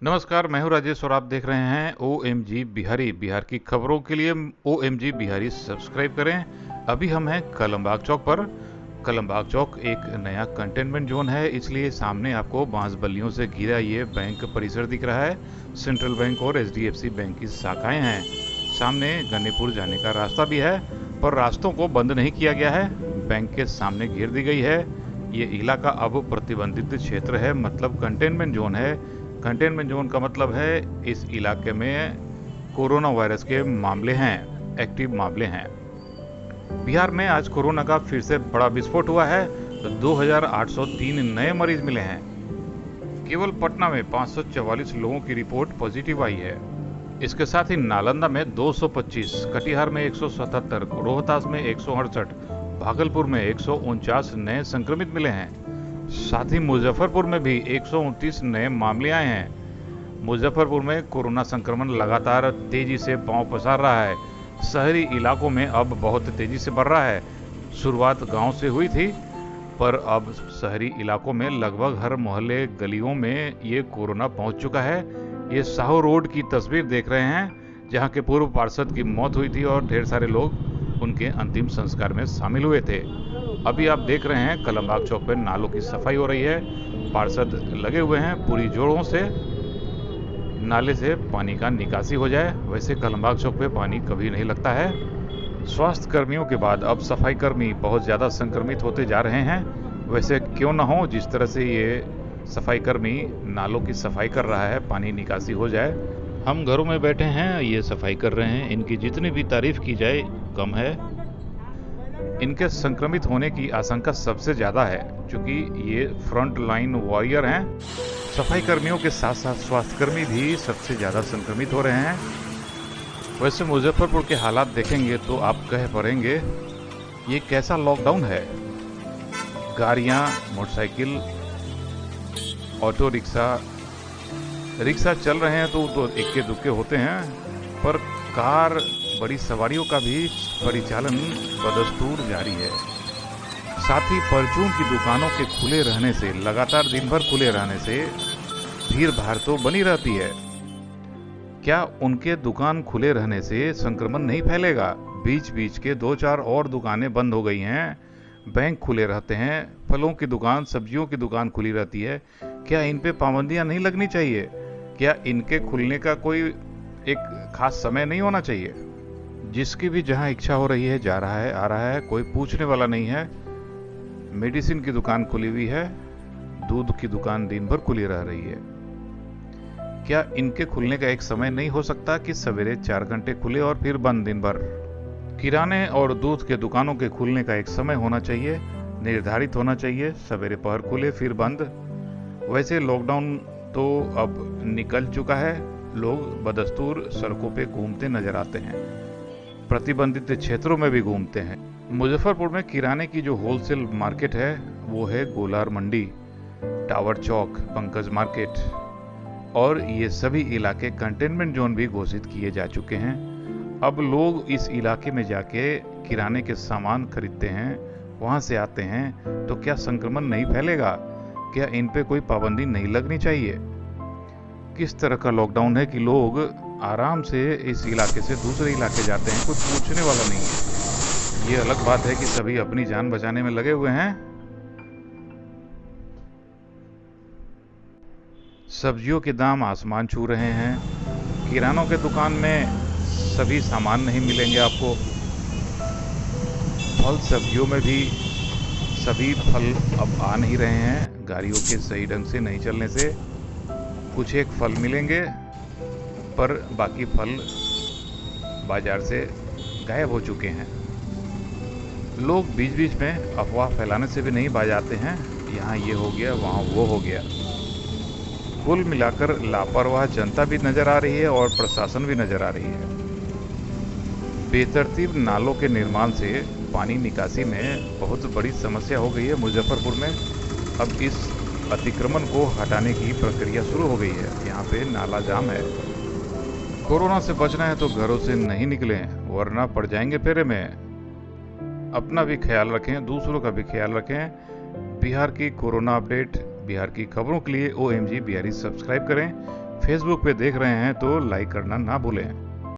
नमस्कार, मैं हूं राजेश और आप देख रहे हैं OMG बिहारी। बिहार की खबरों के लिए OMG बिहारी सब्सक्राइब करें। अभी हम हैं कलमबाग चौक पर। कलमबाग चौक एक नया कंटेनमेंट जोन है, इसलिए सामने आपको बांस बल्लियों से घिरा ये बैंक परिसर दिख रहा है। सेंट्रल बैंक और HDFC बैंक की शाखाएं हैं। सामने गन्नीपुर जाने का रास्ता भी है, पर रास्तों को बंद नहीं किया गया है, बैंक के सामने घेर दी गई है। ये इलाका अब प्रतिबंधित क्षेत्र है, मतलब कंटेनमेंट जोन है। कंटेनमेंट जोन का मतलब है इस इलाके में कोरोना वायरस के मामले हैं, एक्टिव मामले हैं। बिहार में आज कोरोना का फिर से बड़ा विस्फोट हुआ है। 2803 नए मरीज मिले हैं। केवल पटना में 544 लोगों की रिपोर्ट पॉजिटिव आई है। इसके साथ ही नालंदा में 225, कटिहार में 177, रोहतास में 168, भागलपुर में 149 नए संक्रमित मिले हैं। साथ ही मुजफ्फरपुर में भी 129 नए मामले आए हैं। मुजफ्फरपुर में कोरोना संक्रमण लगातार तेजी से पांव पसार रहा है। शहरी इलाकों में अब बहुत तेजी से बढ़ रहा है। शुरुआत गांव से हुई थी, पर अब शहरी इलाकों में लगभग हर मोहल्ले गलियों में ये कोरोना पहुंच चुका है। ये साहो रोड की तस्वीर देख रहे हैं, जहां के पूर्व पार्षद की मौत हुई थी और ढेर सारे लोग उनके अंतिम संस्कार में शामिल हुए थे। अभी आप देख रहे हैं कलमबाग चौक पर नालों की सफाई हो रही है। पार्षद लगे हुए हैं पूरी जोरों से, नाले से पानी का निकासी हो जाए। वैसे कलमबाग चौक पे पानी कभी नहीं लगता है। स्वास्थ्य कर्मियों के बाद अब सफाई कर्मी बहुत ज़्यादा संक्रमित होते जा रहे हैं। वैसे क्यों ना हो, जिस तरह से ये सफाई कर्मी नालों की सफाई कर रहा है, पानी निकासी हो जाए। हम घरों में बैठे हैं, ये सफाई कर रहे हैं, इनकी जितनी भी तारीफ की जाए कम है। इनके संक्रमित होने की आशंका सबसे ज़्यादा है, क्योंकि ये फ्रंट लाइन वॉरियर हैं। सफाई कर्मियों के साथ साथ स्वास्थ्यकर्मी भी सबसे ज़्यादा संक्रमित हो रहे हैं। वैसे मुजफ्फरपुर के हालात देखेंगे तो आप कह पड़ेंगे ये कैसा लॉकडाउन है। गाड़ियाँ, मोटरसाइकिल, ऑटो रिक्शा चल रहे हैं तो इक्के दुक्के होते हैं, पर कार, बड़ी सवारियों का भी परिचालन बदस्तूर जारी है। साथ ही परचून की दुकानों के खुले रहने से, लगातार दिन भर खुले रहने से भीड़ भाड़ तो बनी रहती है। क्या उनके दुकान खुले रहने से संक्रमण नहीं फैलेगा? बीच बीच के 2-4 और दुकानें बंद हो गई हैं, बैंक खुले रहते हैं, फलों की दुकान, सब्जियों की दुकान खुली रहती है। क्या इन पे पाबंदियां नहीं लगनी चाहिए? क्या इनके खुलने का कोई एक खास समय नहीं होना चाहिए? जिसकी भी जहां इच्छा हो रही है जा रहा है, आ रहा है, कोई पूछने वाला नहीं है। मेडिसिन की दुकान खुली हुई है, दूध की दुकान दिन भर खुली रह रही है। क्या इनके खुलने का एक समय नहीं हो सकता कि सवेरे 4 घंटे खुले और फिर बंद दिन भर? किराने और दूध के दुकानों के खुलने का एक समय होना चाहिए, निर्धारित होना चाहिए, सवेरे पहर खुले फिर बंद। वैसे लॉकडाउन तो अब निकल चुका है, लोग बदस्तूर सड़कों पे घूमते नजर आते हैं, प्रतिबंधित क्षेत्रों में भी घूमते हैं। मुजफ्फरपुर में किराने की जो होलसेल मार्केट है वो है गोलार मंडी, टावर चौक, पंकज मार्केट, और ये सभी इलाके कंटेनमेंट जोन भी घोषित किए जा चुके हैं। अब लोग इस इलाके में जाके किराने के सामान खरीदते हैं, वहां से आते हैं, तो क्या संक्रमण नहीं फैलेगा? क्या इन पे कोई पाबंदी नहीं लगनी चाहिए? किस तरह का लॉकडाउन है कि लोग आराम से इस इलाके से दूसरे इलाके जाते हैं, कुछ पूछने वाला नहीं है। ये अलग बात है कि सभी अपनी जान बचाने में लगे हुए हैं। सब्जियों के दाम आसमान छू रहे हैं। किरानों के दुकान में सभी सामान नहीं मिलेंगे आपको। फल सब्जियों में भी सभी फल अब आ नहीं रहे हैं, गाड़ियों के सही ढंग से नहीं चलने से। कुछ एक फल मिलेंगे, पर बाकी फल बाजार से गायब हो चुके हैं। लोग बीच बीच में अफवाह फैलाने से भी नहीं बाज आते हैं, यहाँ ये हो गया, वहाँ वो हो गया। कुल मिलाकर लापरवाह जनता भी नजर आ रही है और प्रशासन भी नजर आ रही है। बेतरतीब नालों के निर्माण से पानी निकासी में बहुत बड़ी समस्या हो गई है मुजफ्फरपुर में। अब इस अतिक्रमण को हटाने की प्रक्रिया शुरू हो गई है। यहाँ पे नाला जाम है। कोरोना से बचना है तो घरों से नहीं निकलें, वरना पड़ जाएंगे फेरे में। अपना भी ख्याल रखें, दूसरों का भी ख्याल रखें। बिहार की कोरोना अपडेट, बिहार की खबरों के लिए OMG बिहारी सब्सक्राइब करें। फेसबुक पे देख रहे हैं तो लाइक करना ना भूलें।